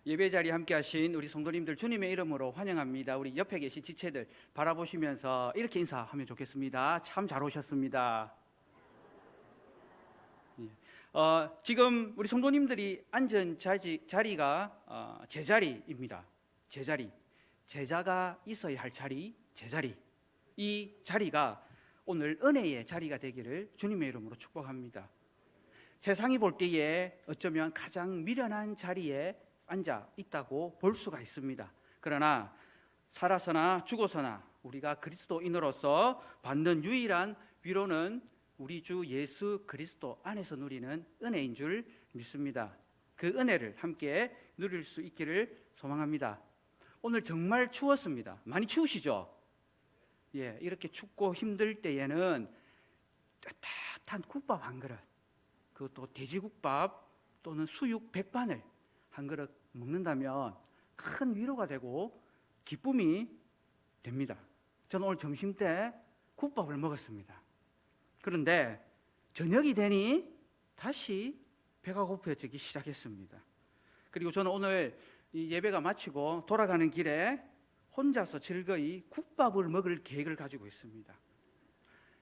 예배 자리에 함께 하신 우리 성도님들 주님의 이름으로 환영합니다. 우리 옆에 계신 지체들 바라보시면서 이렇게 인사하면 좋겠습니다. 참 잘 오셨습니다. 지금 우리 성도님들이 앉은 자리가 제자리입니다. 제자리, 제자가 있어야 할 자리, 제자리. 이 자리가 오늘 은혜의 자리가 되기를 주님의 이름으로 축복합니다. 세상이 볼 때에 어쩌면 가장 미련한 자리에 앉아 있다고 볼 수가 있습니다. 그러나 살아서나 죽어서나 우리가 그리스도인으로서 받는 유일한 위로는 우리 주 예수 그리스도 안에서 누리는 은혜인 줄 믿습니다. 그 은혜를 함께 누릴 수 있기를 소망합니다. 오늘 정말 추웠습니다. 많이 추우시죠? 이렇게 춥고 힘들 때에는 따뜻한 국밥 한 그릇, 그것도 돼지국밥 또는 수육 백반을 한 그릇 먹는다면 큰 위로가 되고 기쁨이 됩니다. 저는 오늘 점심 때 국밥을 먹었습니다. 그런데 저녁이 되니 다시 배가 고파지기 시작했습니다. 그리고 저는 오늘 이 예배가 마치고 돌아가는 길에 혼자서 즐거이 국밥을 먹을 계획을 가지고 있습니다.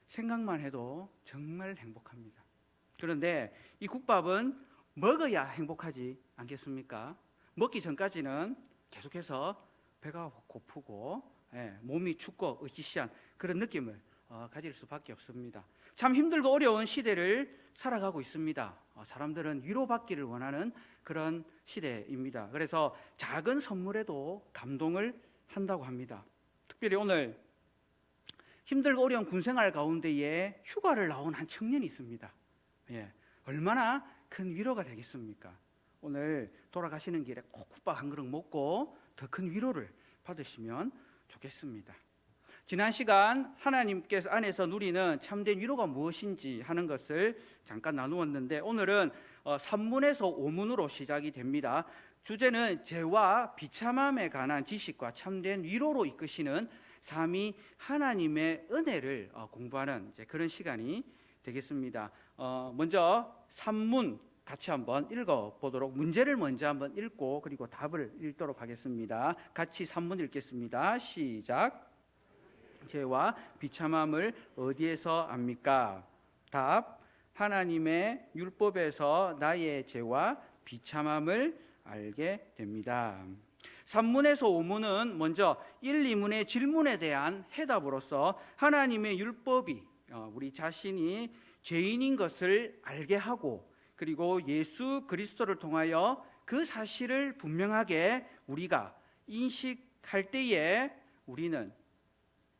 생각만 해도 정말 행복합니다. 그런데 이 국밥은 먹어야 행복하지 않겠습니까? 먹기 전까지는 계속해서 배가 고프고 몸이 춥고 으시시한 그런 느낌을 가질 수밖에 없습니다. 참 힘들고 어려운 시대를 살아가고 있습니다. 사람들은 위로받기를 원하는 그런 시대입니다. 그래서 작은 선물에도 감동을 한다고 합니다. 특별히 오늘 힘들고 어려운 군생활 가운데에 휴가를 나온 한 청년이 있습니다. 얼마나 큰 위로가 되겠습니까? 오늘 돌아가시는 길에 꼭 국밥 한 그릇 먹고 더 큰 위로를 받으시면 좋겠습니다. 지난 시간 하나님께서 안에서 누리는 참된 위로가 무엇인지 하는 것을 잠깐 나누었는데 오늘은 산문에서 오문으로 시작이 됩니다. 주제는 죄와 비참함에 관한 지식과 참된 위로로 이끄시는 삼위 하나님의 은혜를 공부하는 그런 시간이 되겠습니다. 먼저 산문 같이 한번 읽어보도록, 문제를 먼저 한번 읽고 그리고 답을 읽도록 하겠습니다. 같이 산문 읽겠습니다. 시작. 죄와 비참함을 어디에서 압니까? 답. 하나님의 율법에서 나의 죄와 비참함을 알게 됩니다. 산문에서 오문은 먼저 1, 2문의 질문에 대한 해답으로서 하나님의 율법이 우리 자신이 죄인인 것을 알게 하고 그리고 예수 그리스도를 통하여 그 사실을 분명하게 우리가 인식할 때에 우리는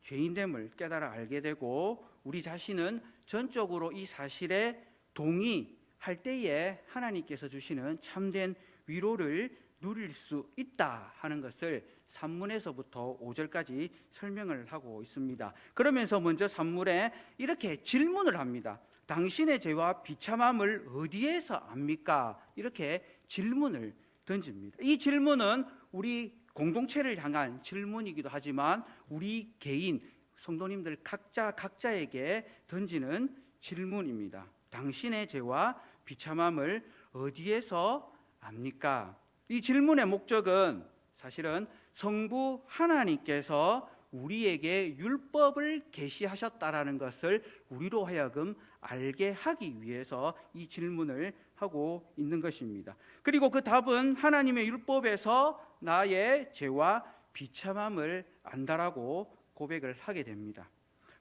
죄인됨을 깨달아 알게 되고 우리 자신은 전적으로 이 사실에 동의할 때에 하나님께서 주시는 참된 위로를 누릴 수 있다 하는 것을 산문에서부터 5절까지 설명을 하고 있습니다. 그러면서 먼저 산문에 이렇게 질문을 합니다. 당신의 죄와 비참함을 어디에서 압니까? 이렇게 질문을 던집니다. 이 질문은 우리 공동체를 향한 질문이기도 하지만 우리 개인 성도님들 각자에게 던지는 질문입니다. 당신의 죄와 비참함을 어디에서 압니까? 이 질문의 목적은 사실은 성부 하나님께서 우리에게 율법을 계시하셨다라는 것을 우리로 하여금 알게 하기 위해서 이 질문을 하고 있는 것입니다. 그리고 그 답은 하나님의 율법에서 나의 죄와 비참함을 안다라고 고백을 하게 됩니다.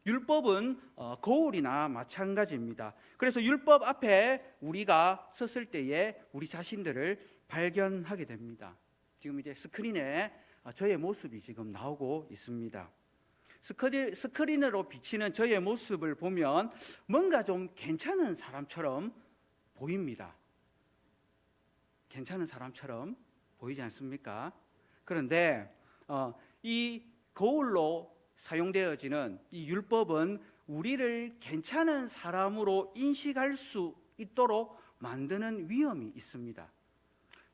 율법은 거울이나 마찬가지입니다. 그래서 율법 앞에 우리가 섰을 때에 우리 자신들을 발견하게 됩니다. 지금 이제 스크린에 저의 모습이 지금 나오고 있습니다. 스크린으로 비치는 저의 모습을 보면 뭔가 좀 괜찮은 사람처럼 보입니다. 괜찮은 사람처럼 보이지 않습니까? 그런데 이 거울로 사용되어지는 이 율법은 우리를 괜찮은 사람으로 인식할 수 있도록 만드는 위험이 있습니다.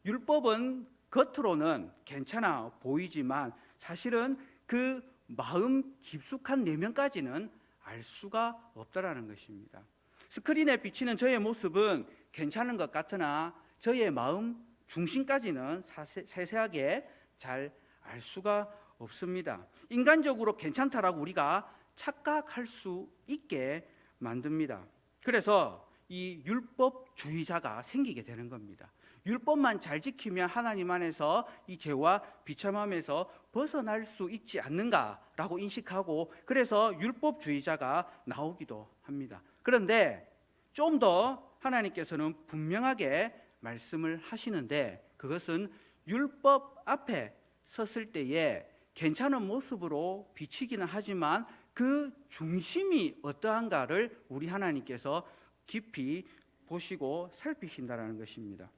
율법은 겉으로는 괜찮아 보이지만 사실은 그 마음 깊숙한 내면까지는 알 수가 없다라는 것입니다. 스크린에 비치는 저의 모습은 괜찮은 것 같으나 저의 마음 중심까지는 세세하게 잘 알 수가 없습니다. 인간적으로 괜찮다라고 우리가 착각할 수 있게 만듭니다. 그래서 이 율법주의자가 생기게 되는 겁니다. 율법만 잘 지키면 하나님 안에서 이 죄와 비참함에서 벗어날 수 있지 않는가라고 인식하고, 그래서 율법주의자가 나오기도 합니다. 그런데 좀 더 하나님께서는 분명하게 말씀을 하시는데, 그것은 율법 앞에 섰을 때에 괜찮은 모습으로 비치기는 하지만 그 중심이 어떠한가를 우리 하나님께서 깊이 보시고 살피신다라는 것입니다.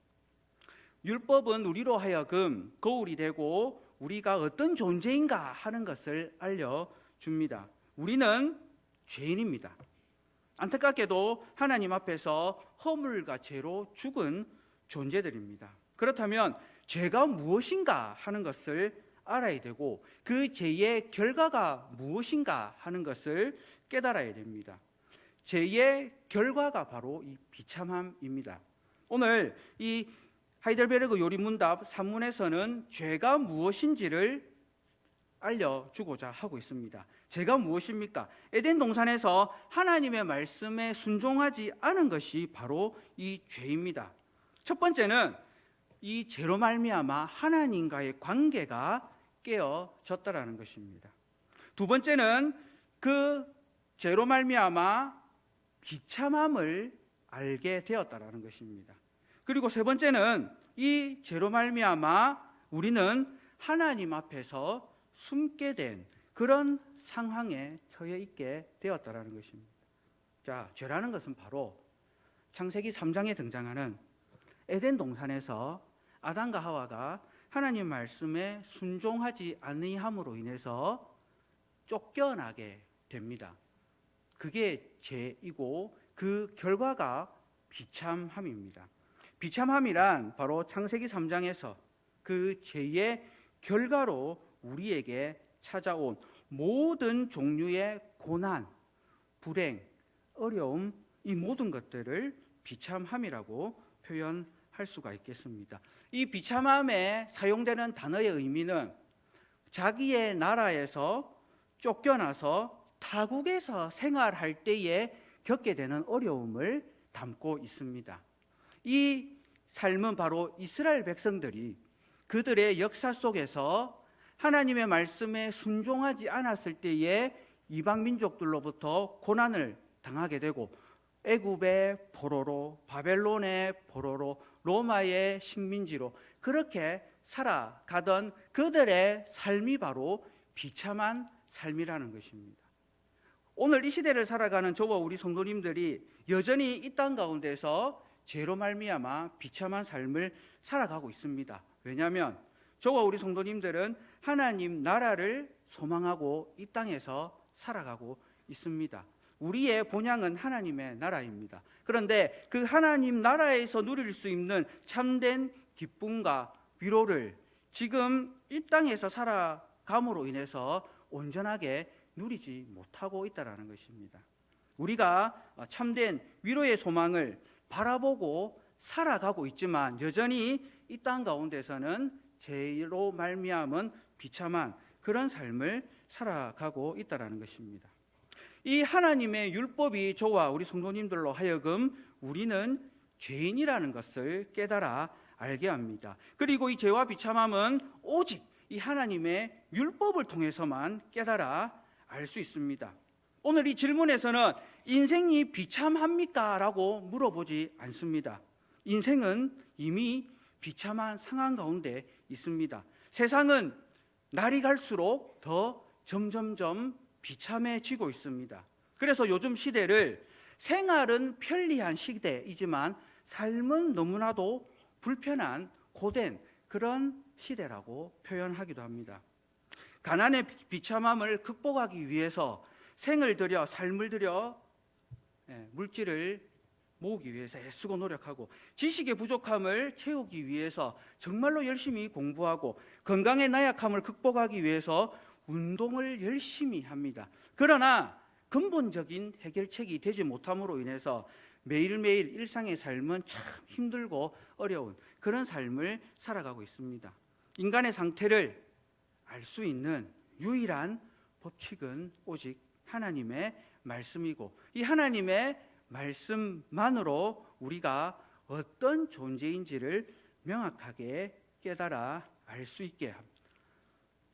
율법은 우리로 하여금 거울이 되고 우리가 어떤 존재인가 하는 것을 알려줍니다. 우리는 죄인입니다. 안타깝게도 하나님 앞에서 허물과 죄로 죽은 존재들입니다. 그렇다면 죄가 무엇인가 하는 것을 알아야 되고, 그 죄의 결과가 무엇인가 하는 것을 깨달아야 됩니다. 죄의 결과가 바로 이 비참함입니다. 오늘 이 하이델베르그 요리문답 산문에서는 죄가 무엇인지를 알려주고자 하고 있습니다. 죄가 무엇입니까? 에덴 동산에서 하나님의 말씀에 순종하지 않은 것이 바로 이 죄입니다. 첫 번째는 이 죄로 말미암아 하나님과의 관계가 깨어졌다라는 것입니다. 두 번째는 그 죄로 말미암아 비참함을 알게 되었다라는 것입니다. 그리고 세 번째는 이 죄로 말미암아 우리는 하나님 앞에서 숨게 된 그런 상황에 처해 있게 되었다라는 것입니다. 자, 죄라는 것은 바로 창세기 3장에 등장하는 에덴 동산에서 아담과 하와가 하나님 말씀에 순종하지 아니함으로 인해서 쫓겨나게 됩니다. 그게 죄이고 그 결과가 비참함입니다. 비참함이란 바로 창세기 3장에서 그 죄의 결과로 우리에게 찾아온 모든 종류의 고난, 불행, 어려움, 이 모든 것들을 비참함이라고 표현할 수가 있겠습니다. 이 비참함에 사용되는 단어의 의미는 자기의 나라에서 쫓겨나서 타국에서 생활할 때에 겪게 되는 어려움을 담고 있습니다. 이 삶은 바로 이스라엘 백성들이 그들의 역사 속에서 하나님의 말씀에 순종하지 않았을 때에 이방 민족들로부터 고난을 당하게 되고, 애굽의 포로로, 바벨론의 포로로, 로마의 식민지로 그렇게 살아가던 그들의 삶이 바로 비참한 삶이라는 것입니다. 오늘 이 시대를 살아가는 저와 우리 성도님들이 여전히 이 땅 가운데서 죄로 말미암아 비참한 삶을 살아가고 있습니다. 왜냐하면 저와 우리 성도님들은 하나님 나라를 소망하고 이 땅에서 살아가고 있습니다. 우리의 본향은 하나님의 나라입니다. 그런데 그 하나님 나라에서 누릴 수 있는 참된 기쁨과 위로를 지금 이 땅에서 살아감으로 인해서 온전하게 누리지 못하고 있다는 것입니다. 우리가 참된 위로의 소망을 바라보고 살아가고 있지만 여전히 이 땅 가운데서는 죄로 말미암은 비참한 그런 삶을 살아가고 있다는 것입니다. 이 하나님의 율법이 저와 우리 성도님들로 하여금 우리는 죄인이라는 것을 깨달아 알게 합니다. 그리고 이 죄와 비참함은 오직 이 하나님의 율법을 통해서만 깨달아 알 수 있습니다. 오늘 이 질문에서는 인생이 비참합니까? 라고 물어보지 않습니다. 인생은 이미 비참한 상황 가운데 있습니다. 세상은 날이 갈수록 더 점점점 비참해지고 있습니다. 그래서 요즘 시대를 생활은 편리한 시대이지만 삶은 너무나도 불편한 고된 그런 시대라고 표현하기도 합니다. 가난의 비참함을 극복하기 위해서 생을 들여 삶을 들여 물질을 모으기 위해서 애쓰고 노력하고, 지식의 부족함을 채우기 위해서 정말로 열심히 공부하고, 건강의 나약함을 극복하기 위해서 운동을 열심히 합니다. 그러나 근본적인 해결책이 되지 못함으로 인해서 매일매일 일상의 삶은 참 힘들고 어려운 그런 삶을 살아가고 있습니다. 인간의 상태를 알 수 있는 유일한 법칙은 오직 하나님의 말씀이고, 이 하나님의 말씀만으로 우리가 어떤 존재인지를 명확하게 깨달아 알 수 있게 합니다.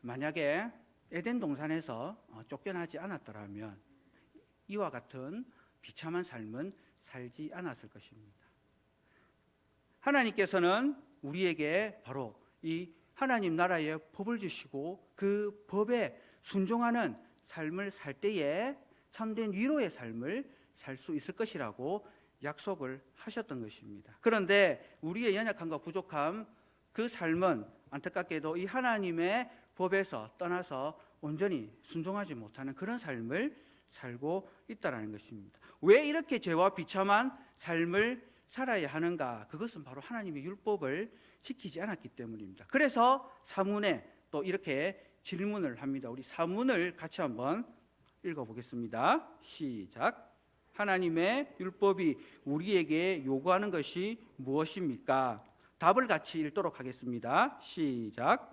만약에 에덴 동산에서 쫓겨나지 않았더라면 이와 같은 비참한 삶은 살지 않았을 것입니다. 하나님께서는 우리에게 바로 이 하나님 나라의 법을 주시고 그 법에 순종하는 삶을 살 때에 참된 위로의 삶을 살 수 있을 것이라고 약속을 하셨던 것입니다. 그런데 우리의 연약함과 부족함, 그 삶은 안타깝게도 이 하나님의 법에서 떠나서 온전히 순종하지 못하는 그런 삶을 살고 있다는 것입니다. 왜 이렇게 죄와 비참한 삶을 살아야 하는가? 그것은 바로 하나님의 율법을 지키지 않았기 때문입니다. 그래서 사문에 또 이렇게 질문을 합니다. 우리 사문을 같이 한번 읽어보겠습니다. 시작. 하나님의 율법이 우리에게 요구하는 것이 무엇입니까? 답을 같이 읽도록 하겠습니다. 시작.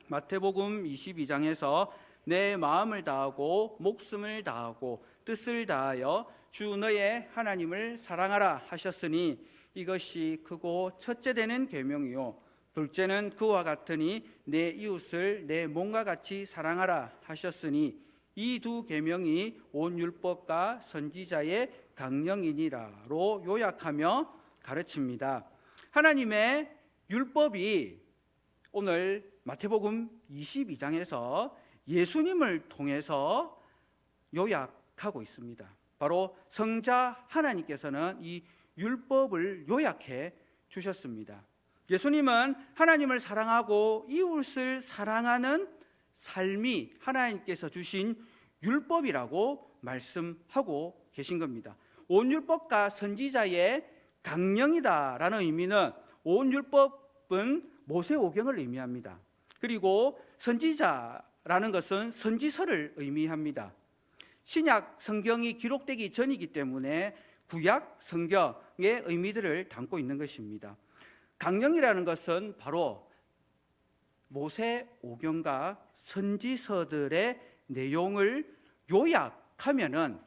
마태복음 22장에서 내 마음을 다하고 목숨을 다하고 뜻을 다하여 주 너의 하나님을 사랑하라 하셨으니 이것이 크고 첫째 되는 계명이요 둘째는 그와 같으니 내 이웃을 내 몸과 같이 사랑하라 하셨으니 이 두 계명이 온 율법과 선지자의 강령이니라로 요약하며 가르칩니다. 하나님의 율법이 오늘 마태복음 22장에서 예수님을 통해서 요약하고 있습니다. 바로 성자 하나님께서는 이 율법을 요약해 주셨습니다. 예수님은 하나님을 사랑하고 이웃을 사랑하는 삶이 하나님께서 주신 율법이라고 말씀하고 계신 겁니다. 온 율법과 선지자의 강령이다라는 의미는 온 율법은 모세오경을 의미합니다. 그리고 선지자라는 것은 선지서를 의미합니다. 신약 성경이 기록되기 전이기 때문에 구약 성경의 의미들을 담고 있는 것입니다. 강령이라는 것은 바로 모세오경과 선지서들의 내용을 요약하면은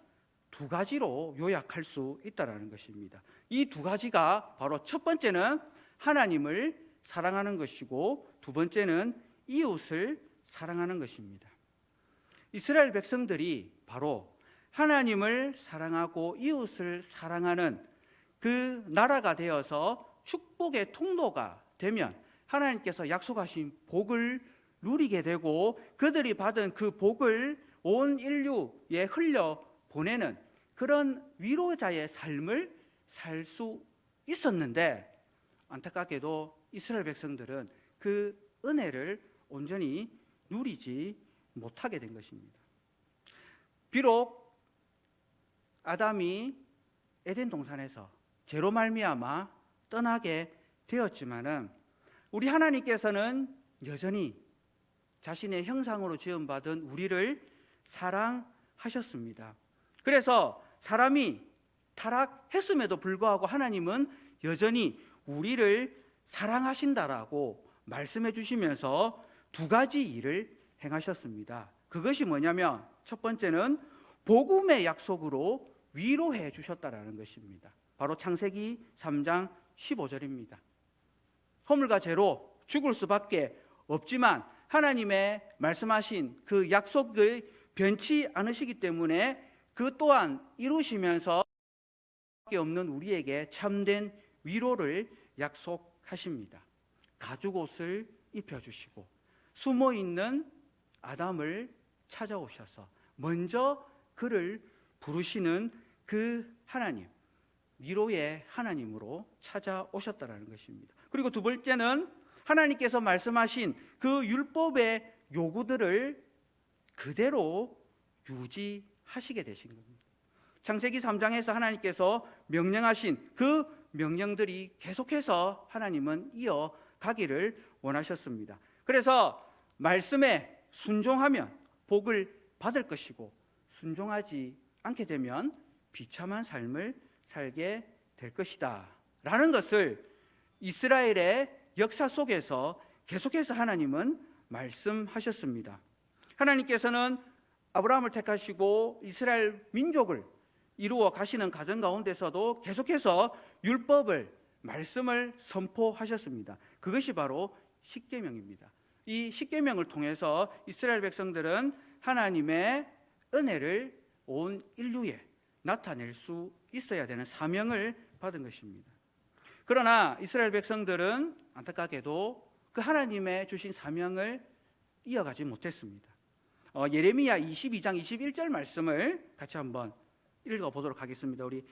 두 가지로 요약할 수 있다는 것입니다. 이 두 가지가 바로 첫 번째는 하나님을 사랑하는 것이고 두 번째는 이웃을 사랑하는 것입니다. 이스라엘 백성들이 바로 하나님을 사랑하고 이웃을 사랑하는 그 나라가 되어서 축복의 통로가 되면 하나님께서 약속하신 복을 누리게 되고 그들이 받은 그 복을 온 인류에 흘려 보내는 그런 위로자의 삶을 살 수 있었는데 안타깝게도 이스라엘 백성들은 그 은혜를 온전히 누리지 못하게 된 것입니다. 비록 아담이 에덴 동산에서 죄로 말미암아 떠나게 되었지만은 우리 하나님께서는 여전히 자신의 형상으로 지음받은 우리를 사랑하셨습니다. 그래서 사람이 타락했음에도 불구하고 하나님은 여전히 우리를 사랑하신다라고 말씀해 주시면서 두 가지 일을 행하셨습니다. 그것이 뭐냐면 첫 번째는 복음의 약속으로 위로해 주셨다라는 것입니다. 바로 창세기 3장 15절입니다. 허물과 죄로 죽을 수밖에 없지만 하나님의 말씀하신 그 약속을 변치 않으시기 때문에 그 또한 이루시면서 없는 우리에게 참된 위로를 약속하십니다. 가죽옷을 입혀주시고 숨어있는 아담을 찾아오셔서 먼저 그를 부르시는 그 하나님, 위로의 하나님으로 찾아오셨다는 것입니다. 그리고 두 번째는 하나님께서 말씀하신 그 율법의 요구들을 그대로 유지하시게 되신 겁니다. 창세기 3장에서 하나님께서 명령하신 그 명령들이 계속해서 하나님은 이어가기를 원하셨습니다. 그래서 말씀에 순종하면 복을 받을 것이고 순종하지 않게 되면 비참한 삶을 살게 될 것이다 라는 것을 이스라엘의 역사 속에서 계속해서 하나님은 말씀하셨습니다. 하나님께서는 아브라함을 택하시고 이스라엘 민족을 이루어 가시는 과정 가운데서도 계속해서 율법을, 말씀을 선포하셨습니다. 그것이 바로 십계명입니다. 이 십계명을 통해서 이스라엘 백성들은 하나님의 은혜를 온 인류에 나타낼 수 있어야 되는 사명을 받은 것입니다. 그러나 이스라엘 백성들은 안타깝게도 그 하나님의 주신 사명을 이어가지 못했습니다. 예레미야 22장 21절 말씀을 같이 한번 읽어보도록 하겠습니다. 우리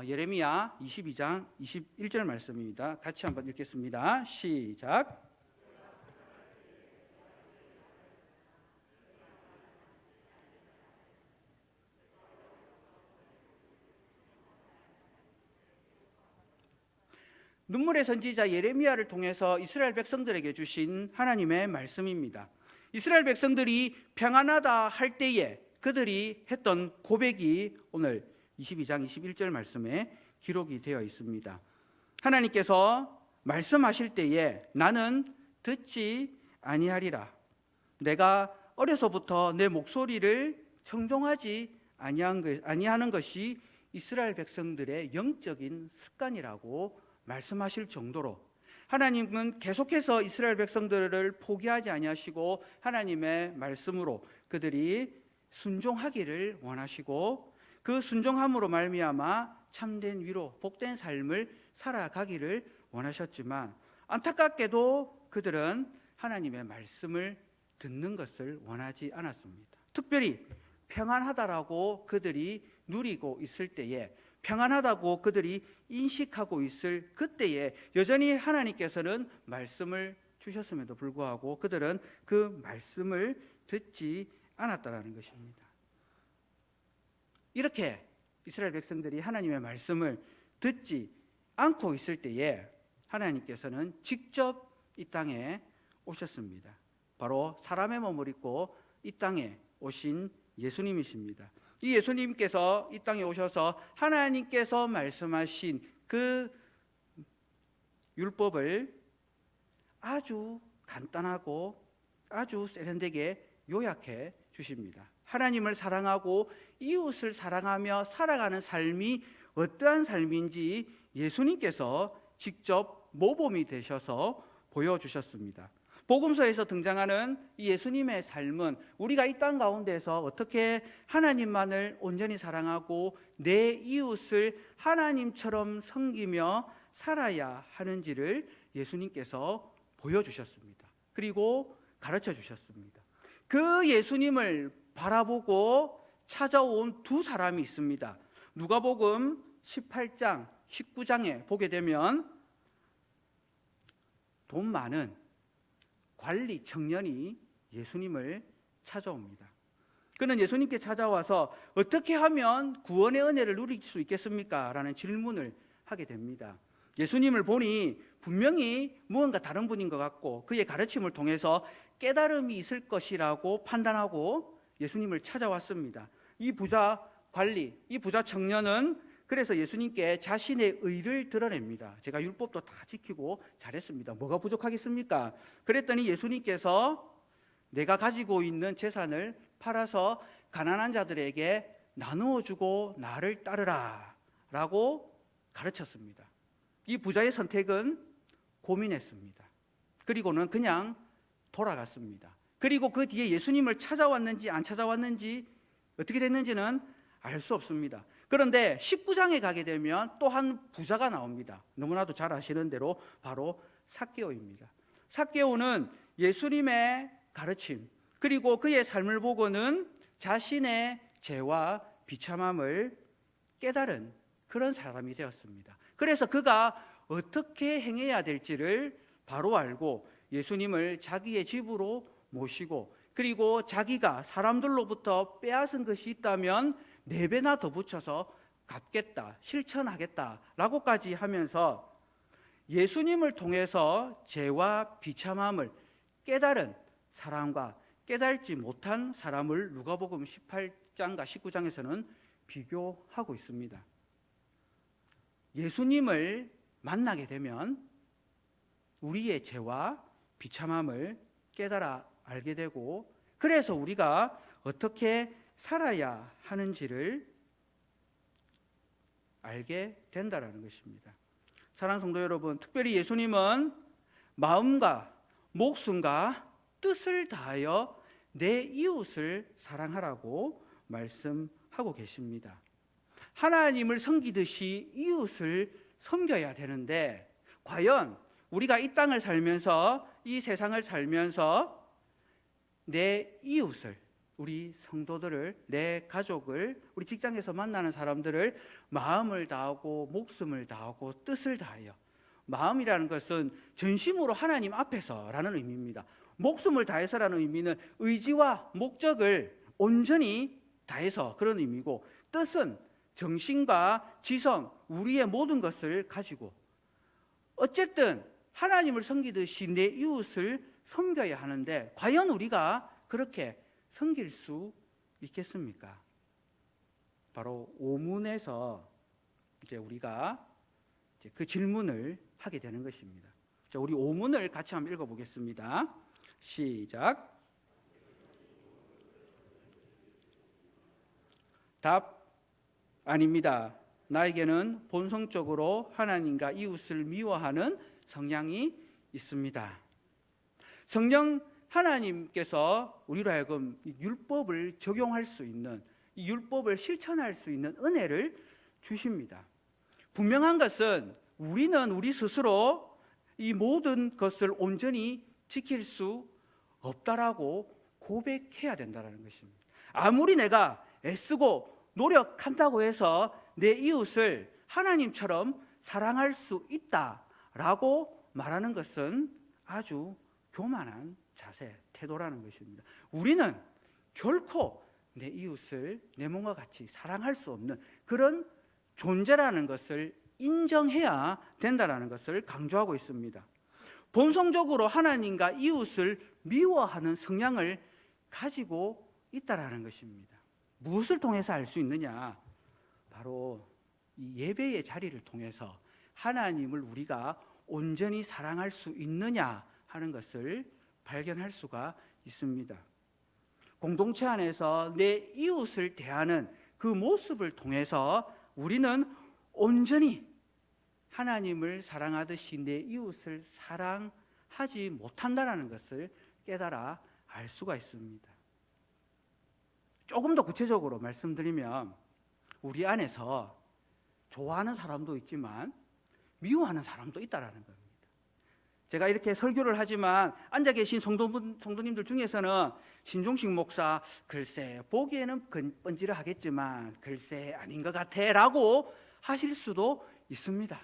예레미야 22장 21절 말씀입니다. 같이 한번 읽겠습니다. 시작. 눈물의 선지자 예레미야를 통해서 이스라엘 백성들에게 주신 하나님의 말씀입니다. 이스라엘 백성들이 평안하다 할 때에 그들이 했던 고백이 오늘 22장 21절 말씀에 기록이 되어 있습니다. 하나님께서 말씀하실 때에 나는 듣지 아니하리라. 내가 어려서부터 내 목소리를 청종하지 아니하는 것이 이스라엘 백성들의 영적인 습관이라고 말씀하실 정도로 하나님은 계속해서 이스라엘 백성들을 포기하지 아니하시고 하나님의 말씀으로 그들이 순종하기를 원하시고 그 순종함으로 말미암아 참된 위로 복된 삶을 살아가기를 원하셨지만 안타깝게도 그들은 하나님의 말씀을 듣는 것을 원하지 않았습니다. 특별히 평안하다라고 그들이 누리고 있을 때에, 평안하다고 그들이 인식하고 있을 그때에 여전히 하나님께서는 말씀을 주셨음에도 불구하고 그들은 그 말씀을 듣지 않았다라는 것입니다. 이렇게 이스라엘 백성들이 하나님의 말씀을 듣지 않고 있을 때에 하나님께서는 직접 이 땅에 오셨습니다. 바로 사람의 몸을 입고 이 땅에 오신 예수님이십니다. 이 예수님께서 이 땅에 오셔서 하나님께서 말씀하신 그 율법을 아주 간단하고 아주 세련되게 요약해 주십니다. 하나님을 사랑하고 이웃을 사랑하며 살아가는 삶이 어떠한 삶인지 예수님께서 직접 모범이 되셔서 보여주셨습니다. 복음서에서 등장하는 이 예수님의 삶은 우리가 이 땅 가운데서 어떻게 하나님만을 온전히 사랑하고 내 이웃을 하나님처럼 섬기며 살아야 하는지를 예수님께서 보여주셨습니다. 그리고 가르쳐 주셨습니다. 그 예수님을 바라보고 찾아온 두 사람이 있습니다. 누가복음 18장, 19장에 보게 되면 돈 많은 관리 청년이 예수님을 찾아옵니다. 그는 예수님께 찾아와서 어떻게 하면 구원의 은혜를 누릴 수 있겠습니까? 라는 질문을 하게 됩니다. 예수님을 보니 분명히 무언가 다른 분인 것 같고 그의 가르침을 통해서 깨달음이 있을 것이라고 판단하고 예수님을 찾아왔습니다. 이 부자 관리, 이 부자 청년은 그래서 예수님께 자신의 의를 드러냅니다. 제가 율법도 다 지키고 잘했습니다. 뭐가 부족하겠습니까? 그랬더니 예수님께서 내가 가지고 있는 재산을 팔아서 가난한 자들에게 나누어 주고 나를 따르라 라고 가르쳤습니다. 이 부자의 선택은 고민했습니다. 그리고는 그냥 돌아갔습니다. 그리고 그 뒤에 예수님을 찾아왔는지 안 찾아왔는지 어떻게 됐는지는 알 수 없습니다. 그런데 19장에 가게 되면 또 한 부자가 나옵니다. 너무나도 잘 아시는 대로 바로 삭개오입니다. 삭개오는 예수님의 가르침 그리고 그의 삶을 보고는 자신의 죄와 비참함을 깨달은 그런 사람이 되었습니다. 그래서 그가 어떻게 행해야 될지를 바로 알고 예수님을 자기의 집으로 모시고 그리고 자기가 사람들로부터 빼앗은 것이 있다면 4배나 더 붙여서 갚겠다, 실천하겠다라고까지 하면서 예수님을 통해서 죄와 비참함을 깨달은 사람과 깨달지 못한 사람을 누가복음 18장과 19장에서는 비교하고 있습니다. 예수님을 만나게 되면 우리의 죄와 비참함을 깨달아 알게 되고, 그래서 우리가 어떻게 살아야 하는지를 알게 된다라는 것입니다. 사랑하는 성도 여러분, 특별히 예수님은 마음과 목숨과 뜻을 다하여 내 이웃을 사랑하라고 말씀하고 계십니다. 하나님을 섬기듯이 이웃을 섬겨야 되는데, 과연 우리가 이 땅을 살면서, 이 세상을 살면서 내 이웃을, 우리 성도들을, 내 가족을, 우리 직장에서 만나는 사람들을 마음을 다하고 목숨을 다하고 뜻을 다하여, 마음이라는 것은 전심으로 하나님 앞에서라는 의미입니다. 목숨을 다해서라는 의미는 의지와 목적을 온전히 다해서 그런 의미고, 뜻은 정신과 지성, 우리의 모든 것을 가지고 어쨌든 하나님을 섬기듯이 내 이웃을 섬겨야 하는데, 과연 우리가 그렇게 섬길 수 있겠습니까? 바로 오문에서 이제 우리가 그 질문을 하게 되는 것입니다. 자, 우리 오문을 같이 한번 읽어보겠습니다. 시작. 답: 아닙니다. 나에게는 본성적으로 하나님과 이웃을 미워하는 성향이 있습니다. 성령 하나님께서 우리로 하여금 율법을 적용할 수 있는, 이 율법을 실천할 수 있는 은혜를 주십니다. 분명한 것은 우리는 우리 스스로 이 모든 것을 온전히 지킬 수 없다라고 고백해야 된다는 것입니다. 아무리 내가 애쓰고 노력한다고 해서 내 이웃을 하나님처럼 사랑할 수 있다라고 말하는 것은 아주 교만한 자세, 태도라는 것입니다. 우리는 결코 내 이웃을 내 몸과 같이 사랑할 수 없는 그런 존재라는 것을 인정해야 된다는 것을 강조하고 있습니다. 본성적으로 하나님과 이웃을 미워하는 성향을 가지고 있다는 것입니다. 무엇을 통해서 알 수 있느냐? 바로 이 예배의 자리를 통해서 하나님을 우리가 온전히 사랑할 수 있느냐 하는 것을 발견할 수가 있습니다. 공동체 안에서 내 이웃을 대하는 그 모습을 통해서 우리는 온전히 하나님을 사랑하듯이 내 이웃을 사랑하지 못한다는 것을 깨달아 알 수가 있습니다. 조금 더 구체적으로 말씀드리면, 우리 안에서 좋아하는 사람도 있지만 미워하는 사람도 있다는 겁니다. 제가 이렇게 설교를 하지만 앉아 계신 성도님들 중에서는 신종식 목사, 글쎄 보기에는 뻔질하겠지만 글쎄 아닌 것 같아 라고 하실 수도 있습니다.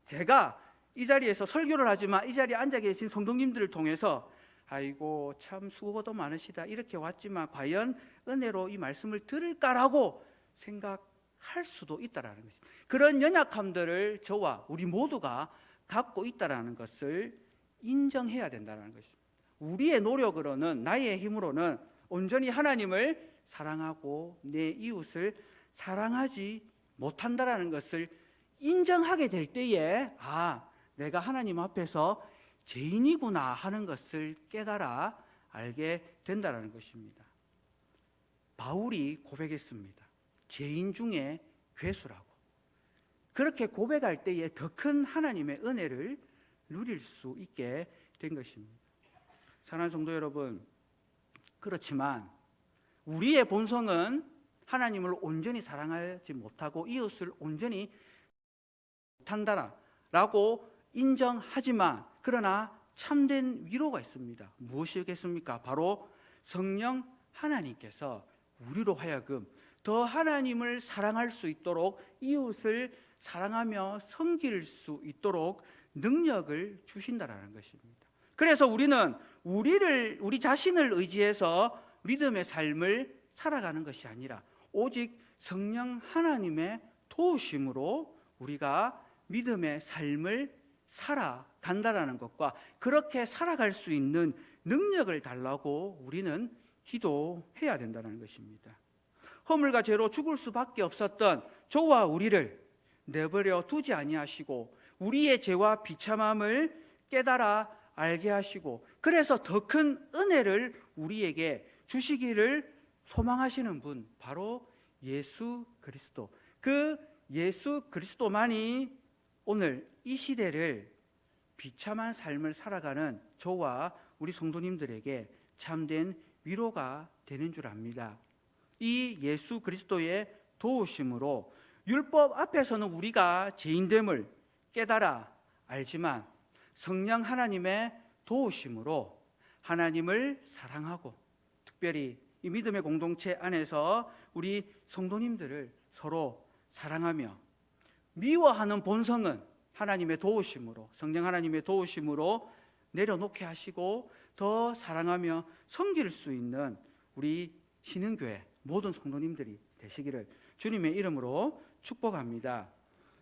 제가 이 자리에서 설교를 하지만 이 자리에 앉아 계신 성도님들을 통해서 아이고 참 수고도 많으시다 이렇게 왔지만 과연 은혜로 이 말씀을 들을까라고 생각할 수도 있다는 것입니다. 그런 연약함들을 저와 우리 모두가 갖고 있다는 것을 인정해야 된다는 것입니다. 우리의 노력으로는, 나의 힘으로는 온전히 하나님을 사랑하고 내 이웃을 사랑하지 못한다는 것을 인정하게 될 때에 내가 하나님 앞에서 죄인이구나 하는 것을 깨달아 알게 된다는 것입니다. 바울이 고백했습니다. 죄인 중에 괴수라고. 그렇게 고백할 때에 더 큰 하나님의 은혜를 누릴 수 있게 된 것입니다. 사랑하는 성도 여러분, 그렇지만 우리의 본성은 하나님을 온전히 사랑하지 못하고 이웃을 온전히 못한다라고 인정하지만, 그러나 참된 위로가 있습니다. 무엇이겠습니까? 바로 성령 하나님께서 우리로 하여금 더 하나님을 사랑할 수 있도록, 이웃을 사랑하며 섬길 수 있도록 능력을 주신다라는 것입니다. 그래서 우리는 우리 자신을 의지해서 믿음의 삶을 살아가는 것이 아니라 오직 성령 하나님의 도우심으로 우리가 믿음의 삶을 살아간다라는 것과, 그렇게 살아갈 수 있는 능력을 달라고 우리는 기도해야 된다는 것입니다. 허물과 죄로 죽을 수밖에 없었던 저와 우리를 내버려 두지 아니하시고 우리의 죄와 비참함을 깨달아 알게 하시고 그래서 더 큰 은혜를 우리에게 주시기를 소망하시는 분, 바로 예수 그리스도. 그 예수 그리스도만이 오늘 이 시대를 비참한 삶을 살아가는 저와 우리 성도님들에게 참된 위로가 되는 줄 압니다. 이 예수 그리스도의 도우심으로 율법 앞에서는 우리가 죄인됨을 깨달아 알지만 성령 하나님의 도우심으로 하나님을 사랑하고, 특별히 이 믿음의 공동체 안에서 우리 성도님들을 서로 사랑하며 미워하는 본성은 하나님의 도우심으로, 성령 하나님의 도우심으로 내려놓게 하시고 더 사랑하며 섬길 수 있는 우리 신흥교회 모든 성도님들이 되시기를 주님의 이름으로 축복합니다.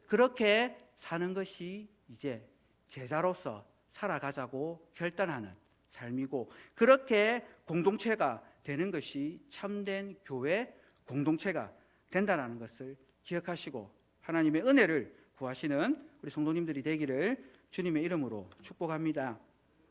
그렇게 사는 것이 이제 제자로서 살아가자고 결단하는 삶이고, 그렇게 공동체가 되는 것이 참된 교회 공동체가 된다는 것을 기억하시고 하나님의 은혜를 구하시는 우리 성도님들이 되기를 주님의 이름으로 축복합니다.